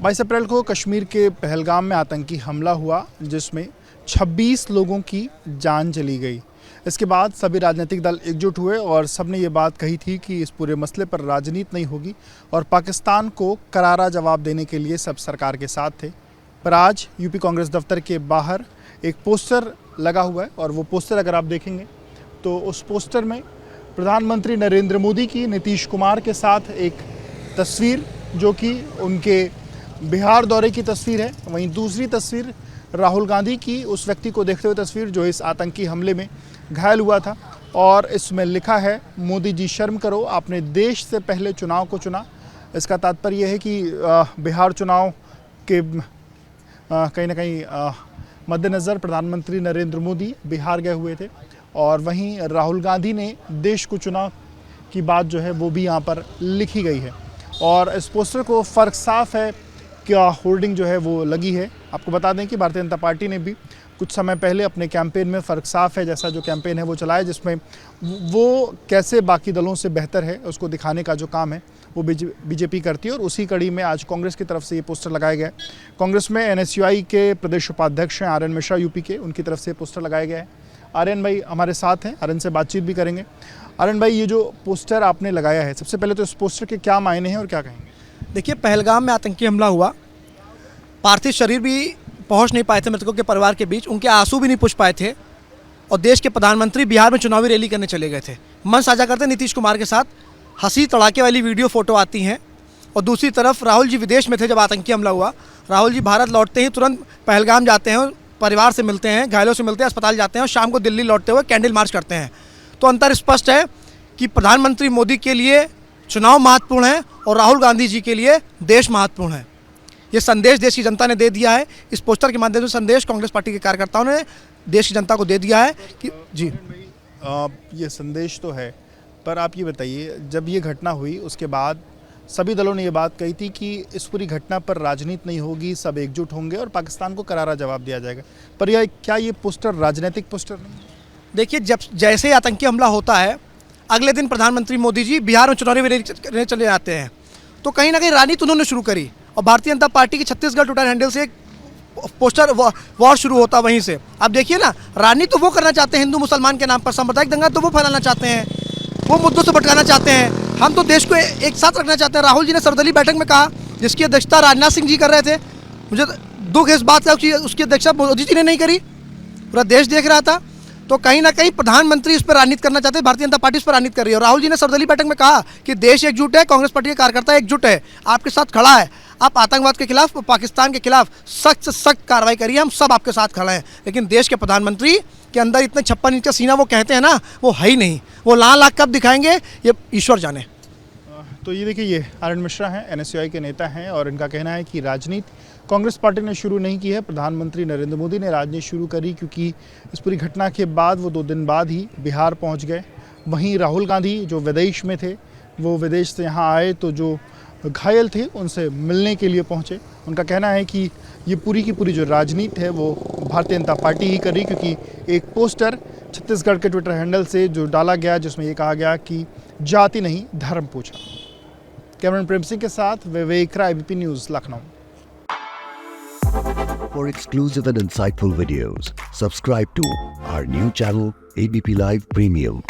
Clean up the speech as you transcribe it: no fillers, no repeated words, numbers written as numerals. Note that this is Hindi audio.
22 अप्रैल को कश्मीर के पहलगाम में आतंकी हमला हुआ जिसमें 26 लोगों की जान चली गई। इसके बाद सभी राजनीतिक दल एकजुट हुए और सबने ये बात कही थी कि इस पूरे मसले पर राजनीति नहीं होगी और पाकिस्तान को करारा जवाब देने के लिए सब सरकार के साथ थे। पर आज यूपी कांग्रेस दफ्तर के बाहर एक पोस्टर लगा हुआ है और वो पोस्टर अगर आप देखेंगे तो उस पोस्टर में प्रधानमंत्री नरेंद्र मोदी की नीतीश कुमार के साथ एक तस्वीर जो कि उनके बिहार दौरे की तस्वीर है, वहीं दूसरी तस्वीर राहुल गांधी की उस व्यक्ति को देखते हुए तस्वीर जो इस आतंकी हमले में घायल हुआ था और इसमें लिखा है मोदी जी शर्म करो, आपने देश से पहले चुनाव को चुना। इसका तात्पर्य यह है कि बिहार चुनाव के कहीं ना कहीं मद्देनज़र प्रधानमंत्री नरेंद्र मोदी बिहार गए हुए थे और वहीं राहुल गांधी ने देश को चुना की बात जो है वो भी यहाँ पर लिखी गई है। और इस पोस्टर को फ़र्क साफ है क्या होर्डिंग जो है वो लगी है। आपको बता दें कि भारतीय जनता पार्टी ने भी कुछ समय पहले अपने कैंपेन में फ़र्क साफ है जैसा जो कैंपेन है वो चलाया, जिसमें वो कैसे बाकी दलों से बेहतर है उसको दिखाने का जो काम है वो बीजेपी करती है। और उसी कड़ी में आज कांग्रेस की तरफ से ये पोस्टर लगाया गया है। कांग्रेस में NSUI के प्रदेश उपाध्यक्ष हैं RN मिश्रा यूपी के, उनकी तरफ से पोस्टर लगाया गया है। RN भाई हमारे साथ हैं, RN से बातचीत भी करेंगे। RN भाई, ये जो पोस्टर आपने लगाया है, सबसे पहले तो इस पोस्टर के क्या मायने हैं और क्या कहेंगे? देखिए, पहलगाम में आतंकी हमला हुआ, पार्थिव शरीर भी पहुंच नहीं पाए थे मृतकों के परिवार के बीच, उनके आंसू भी नहीं पूछ पाए थे और देश के प्रधानमंत्री बिहार में चुनावी रैली करने चले गए थे। मन साझा करते नीतीश कुमार के साथ हंसी तड़ाके वाली वीडियो फोटो आती हैं और दूसरी तरफ राहुल जी विदेश में थे जब आतंकी हमला हुआ। राहुल जी भारत लौटते ही तुरंत पहलगाम जाते हैं, परिवार से मिलते हैं, घायलों से मिलते हैं, अस्पताल जाते हैं और शाम को दिल्ली लौटते हुए कैंडल मार्च करते हैं। तो अंतर स्पष्ट है कि प्रधानमंत्री मोदी के लिए चुनाव महत्वपूर्ण है और राहुल गांधी जी के लिए देश महत्वपूर्ण है। ये संदेश देश की जनता ने दे दिया है। इस पोस्टर के माध्यम से संदेश कांग्रेस पार्टी के कार्यकर्ताओं ने देश की जनता को दे दिया है कि जी ये संदेश तो है, पर आप ये बताइए, जब ये घटना हुई उसके बाद सभी दलों ने ये बात कही थी कि इस पूरी घटना पर राजनीति नहीं होगी, सब एकजुट होंगे और पाकिस्तान को करारा जवाब दिया जाएगा। पर यह क्या ये पोस्टर राजनीतिक पोस्टर नहीं? देखिए, जब जैसे आतंकी हमला होता है अगले दिन प्रधानमंत्री मोदी जी बिहार में चुनावी रैली करने चले जाते हैं, तो कहीं ना कहीं राजनीति उन्होंने शुरू करी और भारतीय जनता पार्टी की छत्तीसगढ़ ट्विटर हैंडल से एक पोस्टर वॉर शुरू होता वहीं से। अब देखिए ना, राजनीति तो वो करना चाहते हैं हिंदू मुसलमान के नाम पर, सांप्रदायिक दंगा तो वो फैलाना चाहते हैं, वो मुद्दों से भटकाना चाहते हैं। हम तो देश को एक साथ रखना चाहते हैं। राहुल जी ने सर्वदलीय बैठक में कहा जिसकी अध्यक्षता राजनाथ सिंह जी कर रहे थे, मुझे दुख इस बात का कि उसकी अध्यक्षता मोदी जी ने नहीं करी, पूरा देश देख रहा था। तो कहीं ना कहीं प्रधानमंत्री इस पर राजनीति करना चाहते हैं, भारतीय जनता पार्टी इस पर राजनीति कर रही है। और राहुल जी ने सर्वदलीय बैठक में कहा कि देश एकजुट है, कांग्रेस पार्टी के कार्यकर्ता एकजुट है, आपके साथ खड़ा है, आप आतंकवाद के खिलाफ, पाकिस्तान के खिलाफ सख्त से सख्त कार्रवाई करिए, हम सब आपके साथ खड़े हैं। लेकिन देश के प्रधानमंत्री के अंदर इतने 56 इंच का सीना वो कहते हैं ना, वो है ही नहीं। वो लाख कब दिखाएंगे ये ईश्वर जाने। तो ये देखिए, ये RN मिश्रा हैं, NSUI के नेता हैं और इनका कहना है कि राजनीति कांग्रेस पार्टी ने शुरू नहीं की है, प्रधानमंत्री नरेंद्र मोदी ने राजनीति शुरू करी, क्योंकि इस पूरी घटना के बाद वो 2 दिन बाद ही बिहार पहुंच गए। वहीं राहुल गांधी जो विदेश में थे वो विदेश से यहाँ आए तो जो घायल थे उनसे मिलने के लिए पहुंचे। उनका कहना है कि ये पूरी की पूरी जो राजनीति है वो भारतीय जनता पार्टी ही करी, क्योंकि एक पोस्टर छत्तीसगढ़ के ट्विटर हैंडल से जो डाला गया जिसमें ये कहा गया कि जाति नहीं धर्म पूछा। कैमरामैन प्रेम सिंह के साथ विवेक राय, ABP news, Lucknow. For exclusive and insightful videos, subscribe to our new channel ABP Live Premium.